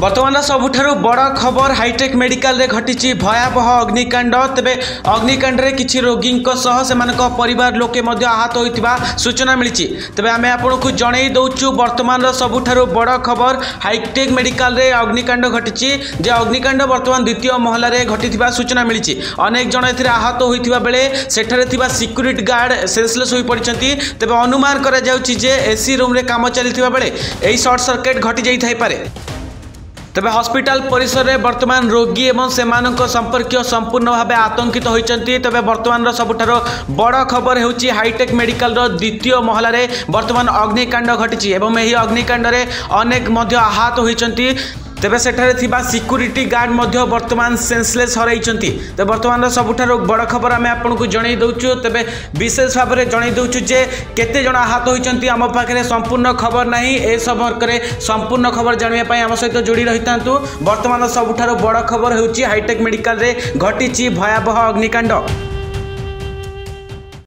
बर्तमान सबुठारु बड़ खबर हाईटेक मेडिकल रे घटी भयावह अग्निकांड। तेबे अग्निकांड रे किछि रोगी से परिवार लोके मध्य आहत होइतिबा सूचना मिली। तेबे आमे आपनको जणै दउछु बर्तमान सबुठारु बड़ खबर हाईटेक मेडिकल रे अग्निकांड घटी जे अग्निकांड बर्तमान द्वितीय महला रे घटिथिबा सूचना मिली। अनेक जण एथिरे आहत होइतिबा बेले सेठारे थिबा सिक्यूरिटी गार्ड सेंसलेस होई पड़िछन्ती। तेबे अनुमान करा जाउछि जे एसी रूम रे काम चलिथिबा बेले एही शॉर्ट सर्किट घटी जाई थाई पारे। तेबे हॉस्पिटल परिसर में वर्तमान रोगी एवं सेमानक संपर्कीय संपूर्ण भाव आतंकित होइचंती। तेबे वर्तमान सबुठारो बड़ खबर होउची हाईटेक मेडिकल द्वितीय महला रे वर्तमान अग्निकांड घटी एवं एही अग्निकांड रे अनेक मध्य आहत होइचंती। तेबे सेठारे थिबा सिक्यूरिटी गार्ड मध्य वर्तमान सेंसलेस हरैचंती। तो वर्तमान सबुठारो बड़ खबर आमे आपनको जणै दउछु। तेबे विशेष भाव में जणै दउछु जे केते जण आहत होइचंती आम पाखरे संपूर्ण खबर नाही। ए संपर्क रे संपूर्ण खबर जानिया पई आम सहित जोड़ी रहितांतु। वर्तमान सबुठारो बड़ खबर होउची हाईटेक मेडिकल रे घटिची भयावह अग्निकांड।